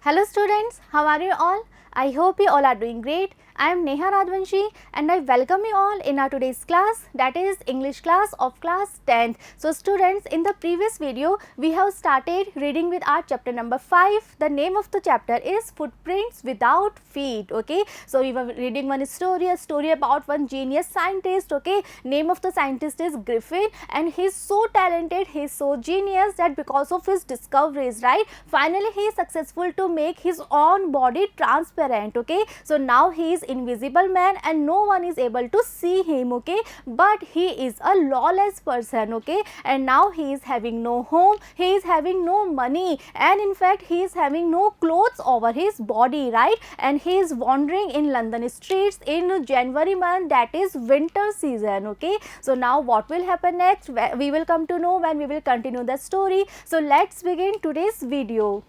Hello students, how are you all? I hope you all are doing great. I am Neha Radvanshi and I welcome you all in our today's class, that is English class of class 10th. So students, in the previous video we have started reading with our chapter number 5. The name of the chapter is Footprints Without Feet. Okay, so we were reading one story, a story about one genius scientist. Okay, name of the scientist is Griffin and he is so talented, he is so genius that because of his discoveries, right, finally he is successful to make his own body transparent. Okay, so now he is invisible man and no one is able to see him. Okay, but he is a lawless person. Okay, and now he is having no home, he is having no money, and in fact he is having no clothes over his body, right, and he is wandering in London streets in January month, that is winter season. Okay, so now what will happen next, we will come to know when we will continue the story. So let's begin today's video.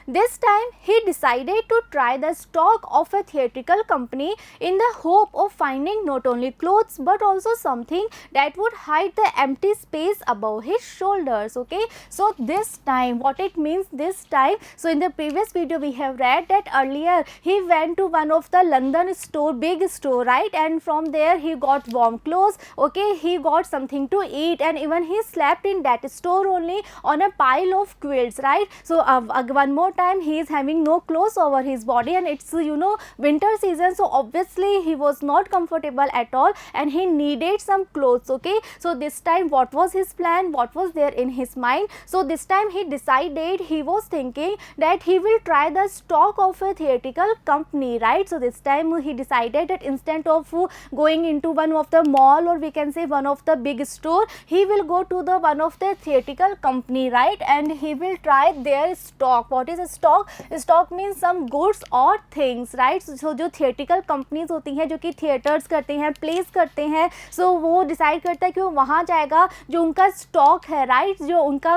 This time he decided to try the stock of a theatrical company in the hope of finding not only clothes but also something that would hide the empty space above his shoulders. Okay, so this time, what it means this time, so in the previous video we have read that earlier he went to one of the London store, big store, right, and from there he got warm clothes. Okay, he got something to eat and even he slept in that store only on a pile of quilts, right. So one more time he is having no clothes over his body and it's winter season, so obviously he was not comfortable at all and he needed some clothes. Okay, so this time what was his plan, what was there in his mind? So this time he decided, he was thinking that he will try the stock of a theatrical company, right. So this time he decided that instead of going into one of the mall, or we can say one of the big store, he will go to the one of the theatrical company, right, and he will try their stock. What is a stock? Stock means some goods or things, right. So जो theatrical companies होती हैं, जो कि theatres करते हैं, place करते हैं, सो वो डिसाइड करता है कि वो वहाँ जाएगा जो उनका स्टॉक है, राइट, जो उनका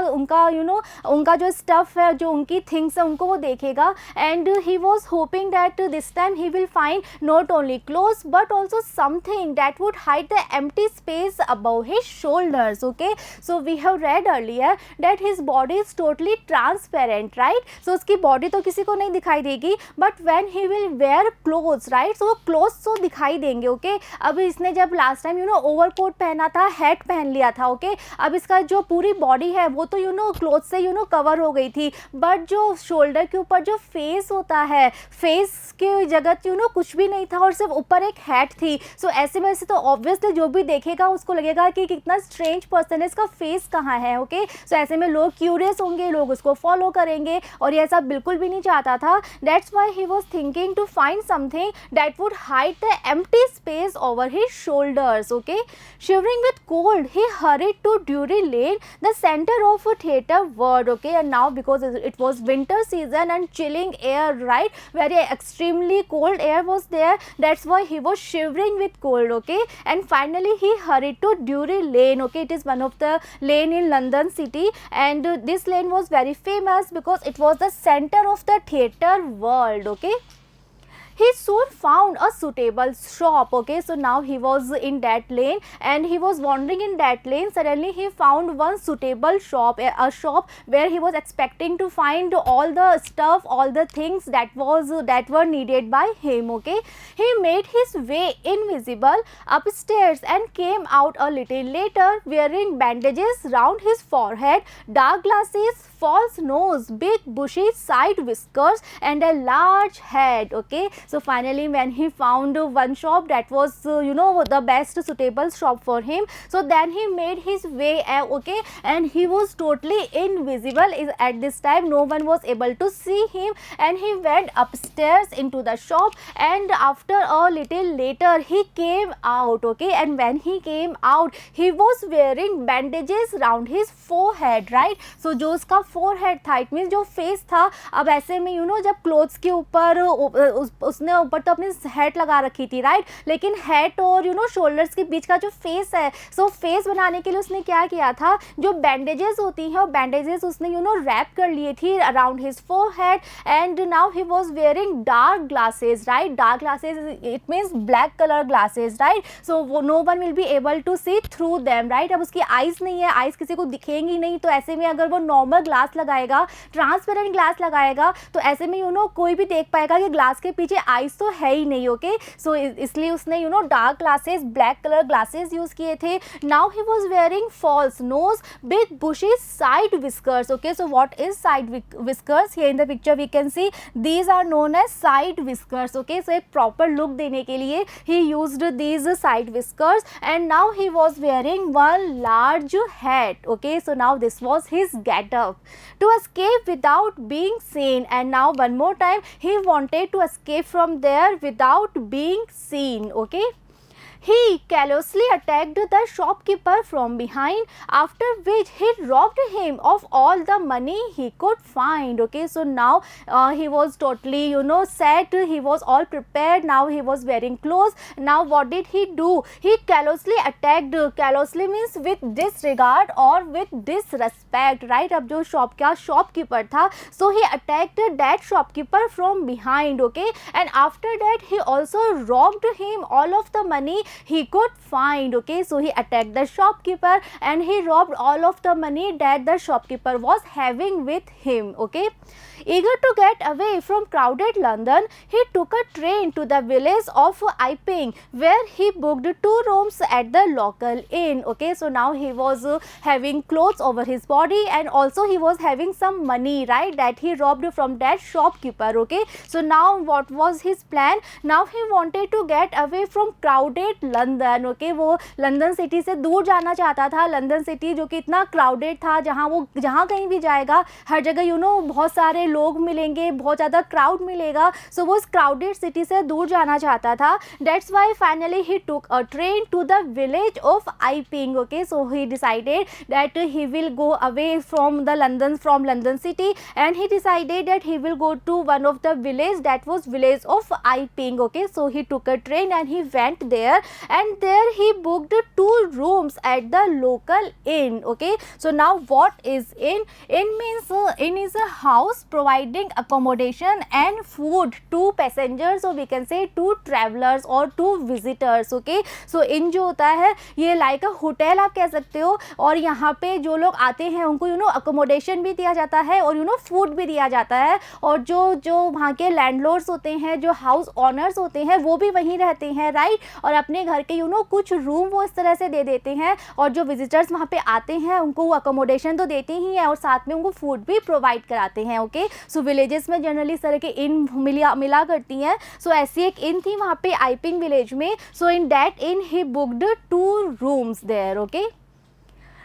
उनका जो स्टफ है, जो उनकी थिंग्स है, उनको वो देखेगा. And he was hoping that this time he will find not only clothes but also something that would hide the empty space above his shoulders. Okay, so we have read earlier that his body is totally transparent, right. So उसकी body तो किसी को नहीं दिखाई देगी but when he will wear clothes, right, so वो clothes तो दिखाई देंगे. ओके, अब इसने जब लास्ट टाइम ओवरकोट पहना था, हैट पहन लिया था. ओके, अब इसका जो पूरी बॉडी है वो तो क्लोथ से कवर हो गई थी, बट जो शोल्डर के ऊपर जो फेस होता है, फेस के जगह कुछ भी नहीं था और सिर्फ ऊपर एक हैट थी. सो ऐसे में से तो ऑब्वियसली जो भी देखेगा उसको लगेगा कि कितना स्ट्रेंज पर्सन है, इसका फेस कहाँ है. ओके, सो ऐसे में लोग क्यूरियस होंगे, लोग उसको फॉलो करेंगे और ये ऐसा बिल्कुल भी नहीं चाहता था. That's why he was thinking to find something that would hide the empty space over his shoulders. Okay, shivering with cold he hurried to Drury Lane, the center of a theatre world. Okay, and now because it was winter season and chilling air, right, very extremely cold air was there, that's why he was shivering with cold. Okay, and finally he hurried to Drury Lane. Okay, it is one of the lane in London city and this lane was very famous because it was the center of the theatre world. Okay, he soon found a suitable shop. Okay, so now he was in that lane and he was wandering in that lane. Suddenly he found one suitable shop, a shop where he was expecting to find all the stuff, all the things that were needed by him. Okay, he made his way invisible upstairs and came out a little later wearing bandages round his forehead, dark glasses, false nose, big bushy side whiskers and a large head. Okay, so finally when he found one shop that was the best suitable shop for him, so then he made his way. Okay, and he was totally invisible at this time, no one was able to see him, and he went upstairs into the shop and after a little later he came out. Okay, and when he came out he was wearing bandages round his forehead, right. So जो उसका forehead था, it means जो face था. अब ऐसे में जब clothes के ऊपर उसने ऊपर तो अपनी हैट लगा रखी थी, राइट, लेकिन हैट और शोल्डर्स के बीच का जो फेस है, सो फेस बनाने के लिए उसने क्या किया था, जो बैंडेजेस होती हैं वो बैंडेजेस उसने रैप कर लिए थी around his forehead, and now he was wearing dark glasses, right, dark glasses it means black colour glasses, right, so no one will be able to see through them, right. अब उसकी eyes नहीं है, eyes किसी को दिखेंगी नहीं, तो ऐसे में अगर वो नॉर्मल ग्लास लगाएगा, ट्रांसपेरेंट ग्लास लगाएगा, तो ऐसे में कोई भी देख पाएगा कि ग्लास के पीछे आइज तो है ही नहीं, ओके, सो इसलिए उसने dark glasses, black colour glasses use किए थे। Now he was wearing false nose, big bushy side whiskers, okay, so what is side whiskers? Here in the picture we can see these are known as side whiskers, okay, so एक proper look देने के लिए he used these side whiskers, and now he was wearing one large hat, okay, so now this was his get up to escape without being seen, and now one more time he wanted to escape from there without being seen, okay. He callously attacked the shopkeeper from behind, after which he robbed him of all the money he could find, okay, so now he was totally set, he was all prepared, now he was wearing clothes. Now what did he do? He callously attacked, callously means with disregard or with disrespect, right, अब जो shopkeeper था, so he attacked that shopkeeper from behind, okay, and after that he also robbed him all of the money he could find, okay, so he attacked the shopkeeper and he robbed all of the money that the shopkeeper was having with him, okay. Eager to get away from crowded London, he took a train to the village of Iping, where he booked 2 rooms at the local inn, okay, so now he was having clothes over his body, and also he was having some money, right, that he robbed from that shopkeeper, okay. So now what was his plan? Now he wanted to get away from crowded London, okay, वो London city से दूर जाना चाहता था, London city जो कि इतना crowded था, जहाँ कहीं भी जाएगा हर जगह बहुत सारे लोग मिलेंगे, बहुत ज़्यादा क्राउड मिलेगा, सो वो उस क्राउडेड सिटी से दूर जाना चाहता था। That's why finally he took a train to the village of Iping, okay, so he decided that he will go away from London city, and he decided that he will go to one of the village that was village of Iping, okay, so he took a train and he went there, and there he booked 2 rooms at the local inn, okay. So now what is inn? Inn means inn is a house providing accommodation and food to passengers, or we can say to travelers or to visitors, okay. So inn जो होता है ये like a hotel आप कह सकते हो, और यहाँ पे जो लोग आते हैं उनको accommodation भी दिया जाता है और food भी दिया जाता है, और जो वहाँ के लैंडलॉर्ड्स होते हैं, जो हाउस ऑनर्स होते हैं, वो भी वहीं रहते हैं, राइट, और अपने घर के कुछ रूम वो इस तरह से दे देते हैं, और जो विजिटर्स वहाँ पे आते हैं उनको वो अकोमोडेशन तो देते ही हैं और साथ में उनको फूड भी प्रोवाइड कराते हैं, ओके। सो विलेजेस में जनरली इस तरह के इन मिला करती हैं, सो ऐसी एक इन थी वहाँ पे आईपिंग विलेज में, so in that in he booked 2 rooms there, okay.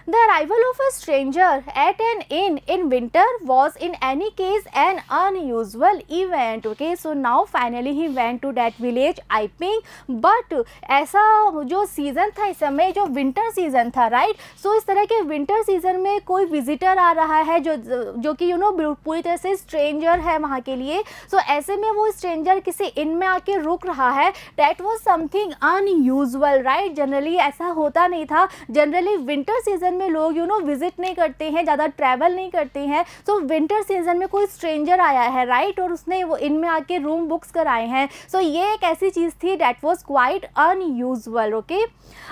The arrival of a stranger at an inn in winter was in any case an unusual event, okay. So now finally he went to that village Iping, but ऐसा जो season था इस समय जो winter season था, right, सो इस तरह के विंटर सीज़न में कोई विजिटर आ रहा है जो कि पूरी तरह से स्ट्रेंजर है वहाँ के लिए, सो ऐसे में वो स्ट्रेंजर किसी इन में आके रुक रहा है, that was something unusual, right, generally ऐसा होता नहीं था, जनरली विंटर सीज़न में लोग विजिट नहीं करते हैं, ज़्यादा ट्रैवल नहीं करते हैं, सो विंटर सीजन में कोई स्ट्रेंजर आया है, राइट, और उसने वो इनमें आके रूम बुक्स कराए हैं, सो ये एक ऐसी चीज़ थी that was quite unusual, okay.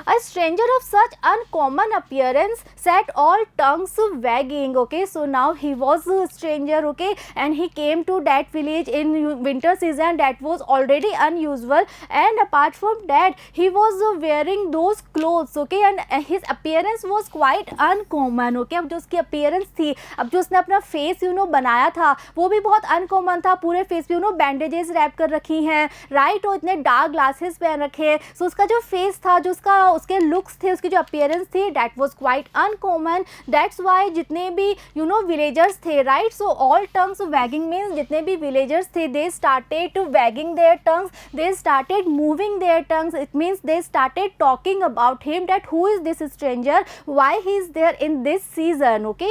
A stranger of such uncommon appearance set all tongues wagging, okay, so now he was stranger, okay, and he came to that village in winter season that was already unusual, and apart from that he was wearing those clothes, okay, and his appearance was quite uncommon, okay. अब जो उसकी appearance थी, अब जो उसने अपना face बनाया था वो भी बहुत अनकॉमन था, पूरे फेस पे बैंडेजेस रैप कर रखी हैं, राइट, और इतने डार्क ग्लासेस पहन रखे, सो उसका जो फेस था, जो उसके लुक्स थे, उसकी जो अपीयरेंस थी, that was quite uncommon, that's why जितने भी विलेजर्स थे, right, so all tongues wagging means जितने भी विलेजर्स थे, they started wagging their tongues, they started moving their tongues, it means they started talking about him that who is this stranger, why he is there in this season, okay.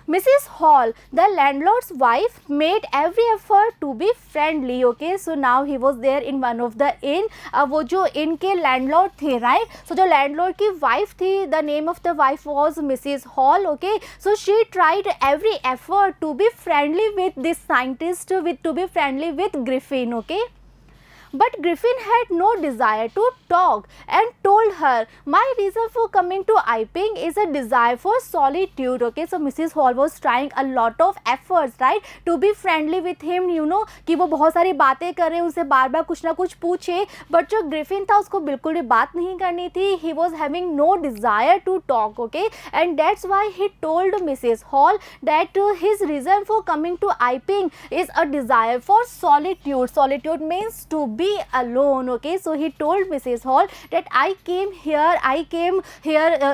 Mrs. Hall, the landlord's wife, made every effort to be friendly. Okay, so now he was there in one of the inn. वो जो inn के landlord थे, right? So जो landlord की wife थी, the name of the wife was Mrs. Hall. Okay, so she tried every effort to be friendly with this scientist, to be friendly with Griffin. Okay. But Griffin had no desire to talk and told her, my reason for coming to Iping is a desire for solitude. Okay, so Mrs. Hall was trying a lot of efforts, right, to be friendly with him, you know, कि वो बहुत सारी बातें करे, उसे बार बार कुछ ना कुछ पूछे, but जो Griffin था उसको बिल्कुल भी बात नहीं करनी थी. He was having no desire to talk. Okay, and that's why he told Mrs. Hall that his reason for coming to Iping is a desire for solitude. Solitude means to be alone. Okay, so he told Mrs. Hall that I came here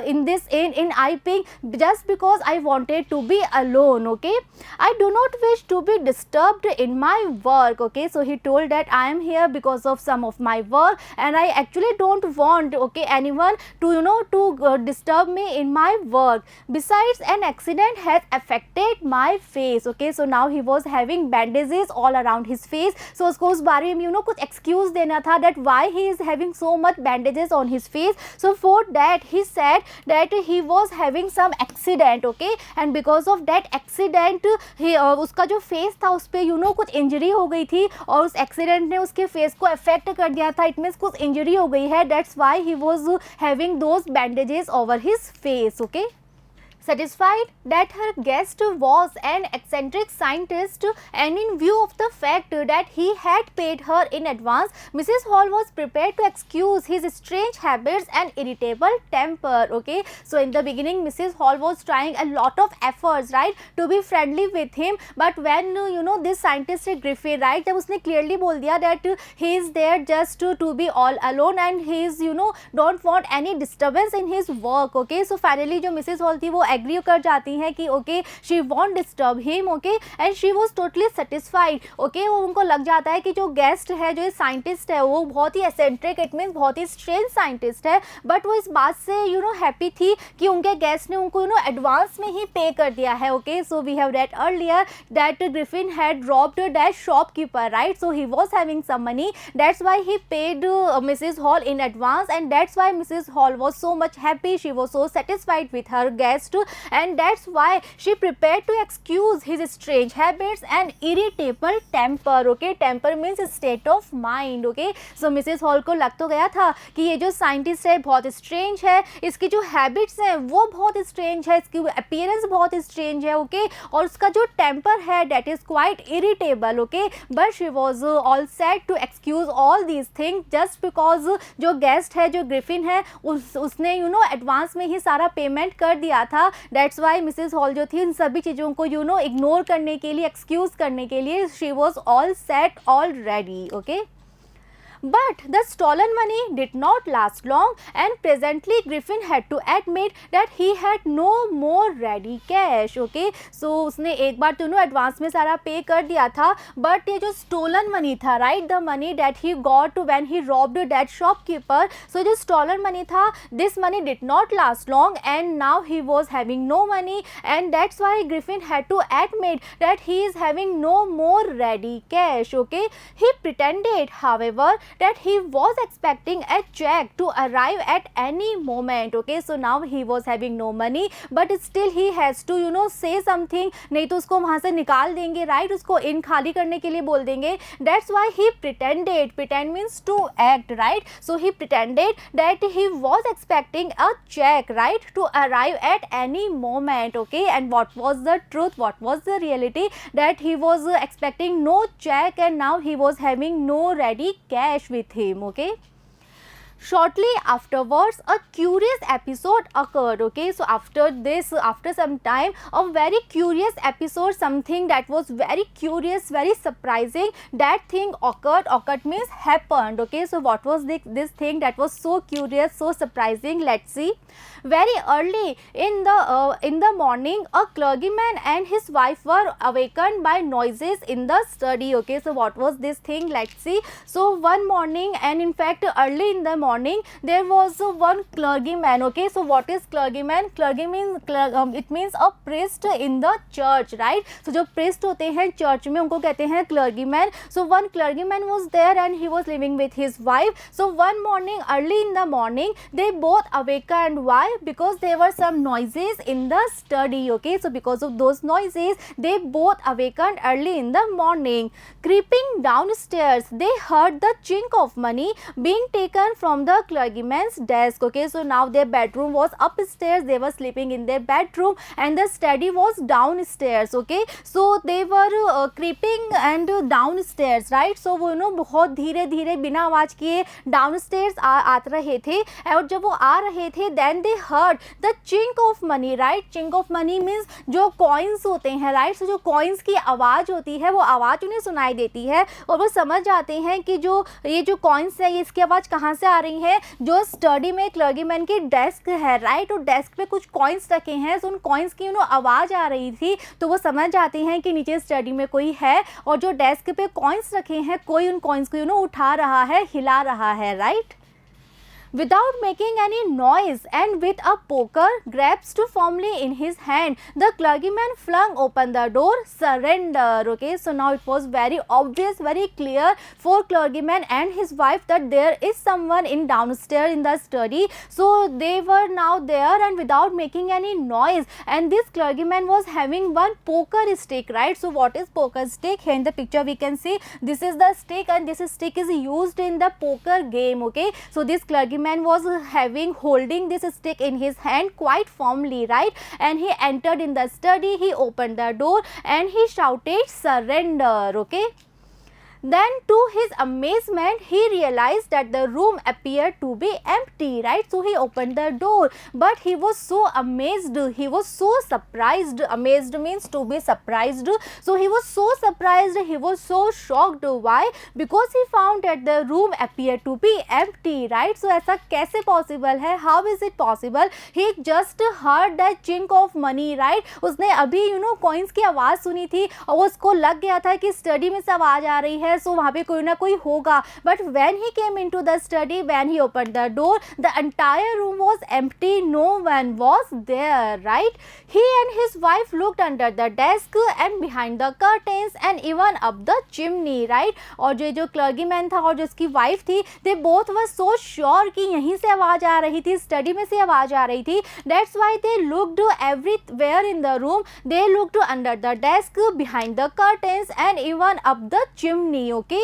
in this in Iping just because I wanted to be alone. Okay, I do not wish to be disturbed in my work. Okay, so he told that I am here because of some of my work and I actually don't want, okay, anyone to, you know, to disturb me in my work. Besides, an accident has affected my face. Okay, so now he was having bandages all around his face. So उसको उस बारे में, you know, कुछ excuse देना था that why he is having so much bandages on his face. So for that he said that he was having some accident. Okay, and because of that accident he उसका जो face था उस पर, you know, कुछ injury हो गई थी और उस accident ने उसके face को affect कर दिया था. It means कुछ injury हो गई है. That's why he was having those bandages over his face. Okay. Satisfied that her guest was an eccentric scientist and in view of the fact that he had paid her in advance, Mrs. Hall was prepared to excuse his strange habits and irritable temper. Okay, so in the beginning Mrs. Hall was trying a lot of efforts, right, to be friendly with him, but when you know this scientist Griffin, right, जब उसने clearly बोल दिया that he is there just to be all alone and he is, you know, don't want any disturbance in his work. Okay, so finally जो Mrs. Hall थी वो agree कर जाती हैं कि okay she want disturb him. Okay, and she was totally satisfied. Okay, वो उनको लग जाता है कि जो गेस्ट है, जो साइंटिस्ट है, वो बहुत ही एसेंट्रिक, इट मीन्स बहुत ही स्ट्रेंज साइंटिस्ट है, बट वो इस बात से यू नो हैप्पी थी कि उनके गेस्ट ने उनको यू नो एडवांस में ही पे कर दिया है. Okay, so we have read earlier that Griffin had robbed that shopkeeper, right, so he was having some money, that's why he paid Mrs. Hall in advance and that's why Mrs. Hall was so much happy, she was so satisfied with her guest and that's why she prepared to excuse his strange habits and irritable temper. Okay, temper means state of mind. Okay, so Mrs. Hall को लग तो गया था कि ये जो scientist है बहुत स्ट्रेंज है, इसकी जो हैबिट्स हैं वो बहुत स्ट्रेंज है, इसकी अपीयरेंस बहुत स्ट्रेंज है. ओके, और उसका जो टेम्पर है that is quite irritable. Okay, but she was all set to excuse all these thing just because जो गेस्ट है, जो ग्रिफिन है, उसने यू नो एडवांस में ही सारा पेमेंट कर दिया था. दैट्स वाई मिसेस हॉल जो थी इन सभी चीज़ों को यू नो इग्नोर करने के लिए, एक्सक्यूज करने के लिए she was all set already. Okay, but the stolen money did not last long and presently Griffin had to admit that he had no more ready cash. Okay, so उसने एक बार तो no advance में सारा पे कर दिया था, but ये जो stolen money था, right, the money that he got when he robbed that shopkeeper, so जो stolen money था, this money did not last long and now he was having no money and that's why Griffin had to admit that he is having no more ready cash. Okay, he pretended however that he was expecting a check to arrive at any moment. Okay, so now he was having no money but still he has to you know say something, नहीं तो उसको वहाँ से निकाल देंगे, right, उसको इन खाली करने के लिए बोल देंगे. That's why he pretended, pretend means to act, right, so he pretended that he was expecting a check, right, to arrive at any moment. Okay, and what was the truth, what was the reality, that he was expecting no check and now he was having no ready cash with him. Okay, shortly afterwards a curious episode occurred. Okay, so after this, after some time, a very curious episode, something that was very curious, very surprising, that thing occurred. Occurred means happened. Okay, so what was this thing that was so curious, so surprising? Let's see. Very early in the morning, a clergyman and his wife were awakened by noises in the study. Okay, so what was this thing? Let's see. So one morning, and in fact early in the morning, morning there was one clergyman. Okay, so what is clergyman? Clergy means it means a priest in the church, right? So जो priest होते हैं church में उनको कहते हैं clergyman. So one clergyman was there and he was living with his wife. So one morning, early in the morning, they both awakened. Why? Because there were some noises in the study. Okay, so because of those noises they both awakened early in the morning. Creeping downstairs, they heard the chink of money being taken from the clergyman's desk. Okay, so now their bedroom was upstairs, they were sleeping in their bedroom and the study was downstairs. Okay, so they were creeping and downstairs, right? So वो बहुत धीरे धीरे बिना आवाज किए downstairs आ रहे थे और जब वो आ रहे थे then they heard the chink of money, right? Chink of money means जो कॉइन्स होते हैं, राइट? सो जो कॉइन्स की आवाज़ होती है वो आवाज़ उन्हें सुनाई देती है और वो समझ जाते हैं कि ये जो कॉइन्स है ये इसकी आवाज़ कहाँ से आ रही है। जो स्टडी में क्लर्गीमैन की डेस्क है, राइट? और डेस्क पे कुछ कॉइन्स रखे हैं, तो उन कॉइन्स की आवाज़ आ रही थी तो वो समझ जाते हैं कि नीचे स्टडी में कोई है और जो डेस्क पे कॉइन्स रखे हैं कोई उन कॉइन्स को उठा रहा है, हिला रहा है, right? Without making any noise and with a poker grasped firmly in his hand, the clergyman flung open the door. Surrender. Okay, so now it was very obvious, very clear for clergyman and his wife that there is someone in downstairs in the study. So they were now there and without making any noise, and this clergyman was having one poker stick, right? So what is poker stick? Here in the picture we can see this is the stick and this stick is used in the poker game. Okay, so this clergyman was holding this stick in his hand quite firmly, right? And he entered in the study, he opened the door and he shouted surrender. Okay, then to his amazement he realized that the room appeared to be empty, right? So he opened the door, but he was so amazed, he was so surprised. Amazed means to be surprised. So he was so surprised, he was so shocked. Why? Because he found that the room appeared to be empty, right? So ऐसा कैसे possible है? How is it possible? He just heard that chink of money, right? उसने अभी coins की आवाज़ सुनी थी और उसको लग गया था कि स्टडी में से आवाज़ आ रही है, सो वहाँ पे कोई ना कोई होगा. But when he came into the study, when he open the door, the entire room was empty, no one was there, right? He and his wife looked under the desk and behind the curtains and even up the chimney, right? और जो क्लर्गीमैन था और जो उसकी wife थी, they both were so sure कि यहीं से आवाज़ आ रही थी, स्टडी में से आवाज़ आ रही थी. That's why they looked everywhere in the room, they looked under the desk, behind the curtains and even up the chimney. Okay,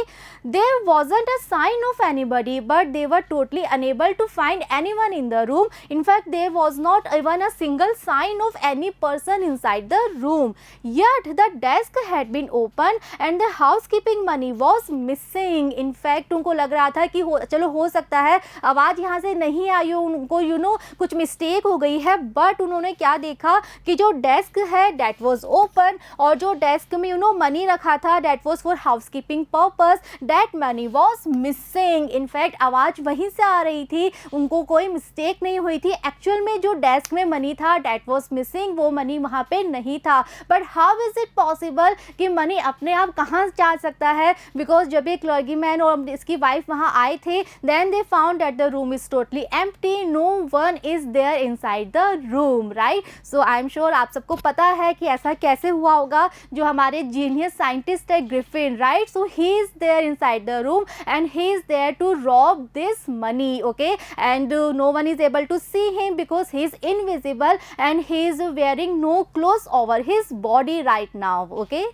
there wasn't a sign of anybody, but they were totally unable to find anyone in the room. In fact, there was not even a single sign of any person inside the room. Yet the desk had been opened and the housekeeping money was missing. In fact, उनको लग रहा था कि चलो हो सकता है आवाज़ यहाँ से नहीं आई हो, उनको कुछ मिस्टेक हो गई है. बट उन्होंने क्या देखा कि जो डेस्क है that was open और जो डेस्क में मनी रखा था that was for housekeeping purpose, that money was missing. In fact, आवाज़ वहीं से आ रही थी, उनको कोई मिस्टेक नहीं हुई थी. एक्चुअल में जो डेस्क में मनी था that was missing, वो मनी वहाँ पे नहीं था. But how is it possible कि मनी अपने आप कहाँ जा सकता है? बिकॉज जब ये क्लर्गीमैन और इसकी वाइफ वहाँ आए थे, then they found that the room is totally empty, no one is there inside the room, right? So I am sure आप सबको पता है कि ऐसा कैसे हुआ होगा. जो हमारे जीनियस साइंटिस्ट है Griffin, right? So he is there inside the room and he is there to rob this money, okay? And no one is able to see him because he is invisible and he is wearing no clothes over his body right now, okay?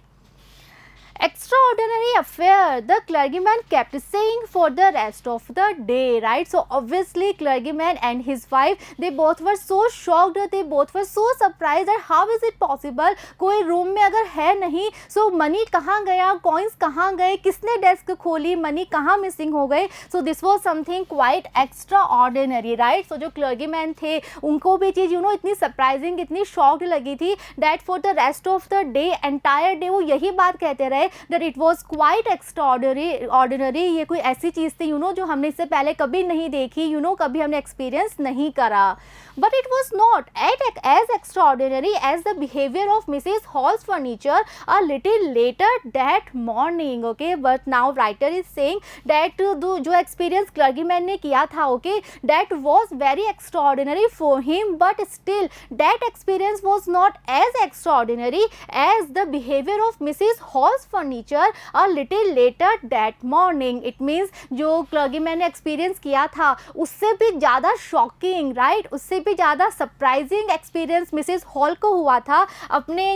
Extraordinary affair, the clergyman kept saying for the rest of the day, right? So obviously clergyman and his wife, they both were so shocked, they both were so surprised that how is it possible, कोई room में अगर है नहीं, so money कहाँ गया, coins कहाँ गए, किसने डेस्क खोली, मनी कहाँ मिसिंग हो गए. So this was something quite extraordinary, right? So जो clergyman थे उनको भी चीज़ इतनी surprising, इतनी shocked लगी थी that for the rest of the day, entire day वो यही बात कहते रहे that it was quite extraordinary, ये कोई ऐसी चीज़ थी जो हमने इससे पहले कभी नहीं देखी, कभी हमने एक्सपीरियंस नहीं करा. But it was not as extraordinary as the behaviour of Mrs Hall's furniture a little later that morning. Okay, but now writer is saying that जो एक्सपीरियंस क्लर्गीमैन ने किया था, okay, that was very extraordinary for him, but still that experience was not as extraordinary as the behaviour of Mrs Hall's furniture a little later that morning. It means जो clergyman ने experience किया था उससे भी ज़्यादा shocking, right, उससे भी ज़्यादा सरप्राइजिंग एक्सपीरियंस मिसेस हॉल को हुआ था अपने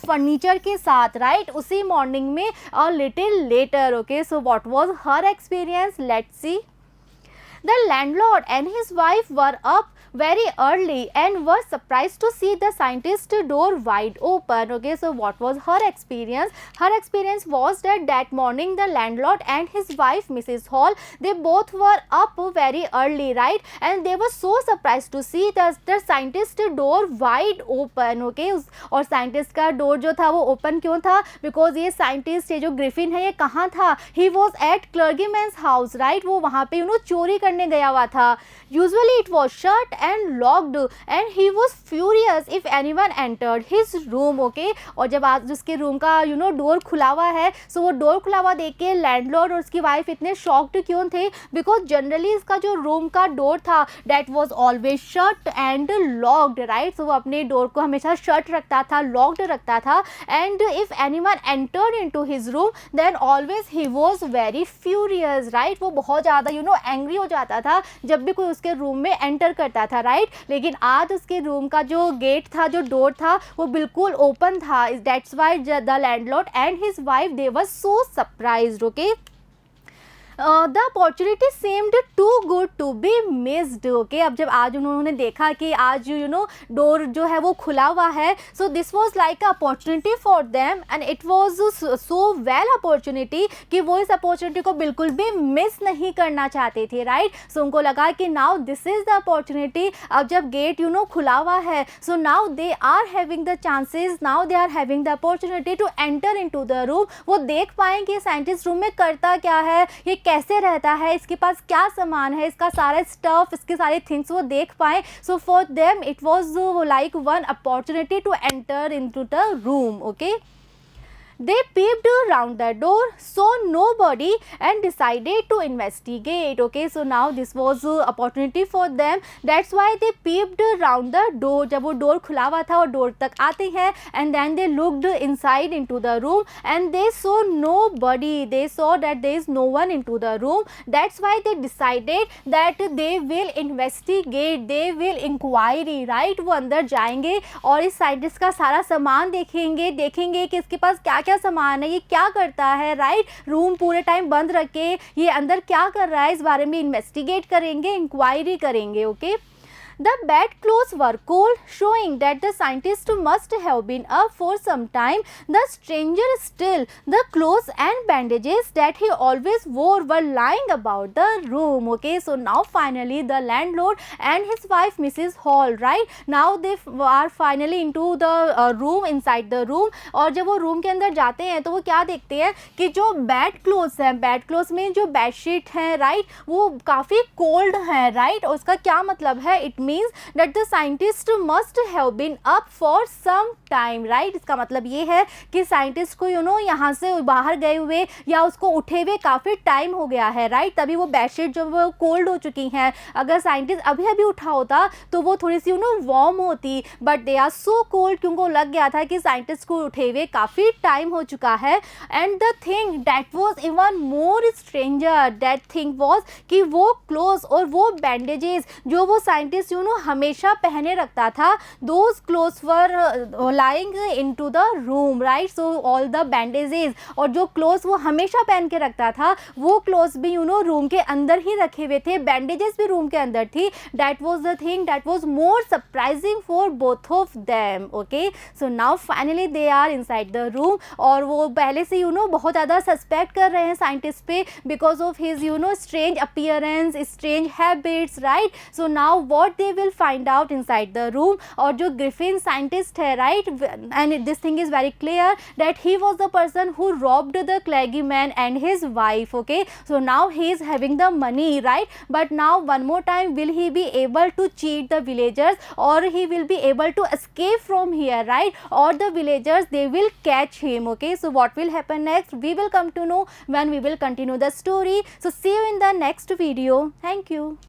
फर्नीचर के साथ, राइट, उसी मॉर्निंग में अ little letter. Okay, so what was her experience, let's see. The landlord and his wife were up very early and were surprised to see the scientist door wide open. Okay, so what was her experience? Her experience was that morning the landlord and his wife Mrs. Hall, they both were up very early, right, and they were so surprised to see the scientist door wide open. Okay, और scientist का door जो था वो open क्यों था? Because ये scientist, ये जो ग्रिफिन है, ये कहाँ था? He was at clergyman's house, right, वो वहाँ पे चोरी करने गया हुआ था. Usually it was shut and locked and he was furious if anyone entered his room. Okay, और जब आज उसके रूम का डोर खुला हुआ है, सो वो डोर खुला हुआ देख के लैंडलॉर्ड और उसकी वाइफ इतने शॉक्ड क्यों थे? बिकॉज जनरली इसका जो रूम का डोर था that was always shut and locked, right, so वो अपने डोर को हमेशा शट रखता था, लॉक्ड रखता था. And if anyone entered into his room then always he was very furious, right, वो बहुत ज़्यादा एंग्री हो जाता था जब भी कोई उसके रूम में एंटर करता था, राइट. लेकिन आज उसके रूम का जो गेट था, जो डोर था, वो बिल्कुल ओपन था. That's why the landlord and his wife they were so surprised. Okay, the opportunity seemed too good to be missed. Okay, अब जब आज उन्होंने देखा कि आज डोर जो है वो खुला हुआ है, so this was like a opportunity for them and it was so well opportunity कि वो इस अपॉर्चुनिटी को बिल्कुल भी मिस नहीं करना चाहते थे, राइट. सो उनको लगा कि now this is the opportunity. अब जब गेट खुला हुआ है, so now they are having the chances, now they are having the opportunity to enter into the room. वो देख पाएँ कि साइंटिस्ट रूम में करता क्या है, ये कैसे रहता है, इसके पास क्या सामान है, इसका सारा स्टफ, इसके सारे थिंग्स वो देख पाएँ. So for them it was like one opportunity to enter into the room. Okay, they peeped around the door, saw nobody and decided to investigate. Okay, so now this was opportunity for them, that's why they peeped around the door. जब वो door खुला हुआ था और door तक आते हैं and then they looked inside into the room and they saw nobody, they saw that there is no one into the room. That's why they decided that they will investigate, they will inquiry, right. वो अंदर जाएंगे और इस scientist का सारा सामान देखेंगे कि इसके पास क्या क्या सामान है, ये क्या करता है, राइट. रूम पूरे टाइम बंद रख के ये अंदर क्या कर रहा है, इस बारे में इन्वेस्टिगेट करेंगे, इंक्वायरी करेंगे. Okay, The bed clothes were cold, showing that the scientist must have been up for some time. The stranger still, the clothes and bandages that he always wore were lying about the room. Okay, so now finally the landlord and his wife Mrs. Hall, right, now they are finally into the room, inside the room. और जब वो room के अंदर जाते हैं तो वो क्या देखते हैं कि जो बेड क्लोथ्स हैं, बेड क्लोथ्स में जो बेडशीट हैं, राइट, वो काफ़ी कोल्ड हैं, राइट. और उसका क्या मतलब है? It means that the scientist must have been up for some time, right. इसका मतलब ये है कि साइंटिस्ट को यहाँ से बाहर गए हुए या उसको उठे हुए काफ़ी टाइम हो गया है, राइट. तभी वो बेडशीट जो वो कोल्ड हो चुकी हैं. अगर साइंटिस्ट अभी अभी उठा होता तो वो थोड़ी सी वार्म होती, but they are so cold क्योंकि लग गया था कि साइंटिस्ट को उठे हुए काफ़ी टाइम हो चुका है. And the thing that was even more stranger, that thing was कि वो क्लोथ्स और वो बैंडेजेस जो वो साइंटिस्ट हमेशा पहने रखता था, those clothes were lying into the room, right. So all the bandages और जो क्लोथ्स वो हमेशा पहन के रखता था वो क्लोथ्स भी रूम के अंदर ही रखे हुए थे, बैंडेजेस भी रूम के अंदर थी. That was the thing that was more surprising for both of them. Okay, so now finally they are inside the room और वो पहले से बहुत ज़्यादा सस्पेक्ट कर रहे हैं साइंटिस्ट पे because of his strange appearance, strange habits, right. So now what they they will find out inside the room, और जो ग्रिफिन साइंटिस्ट है, right, and this thing is very clear that he was the person who robbed the Clegg man and his wife. Okay, so now he is having the money, right, but now one more time, will he be able to cheat the villagers, or he will be able to escape from here, right, or the villagers, they will catch him. Okay, so what will happen next, we will come to know when we will continue the story. So see you in the next video. Thank you.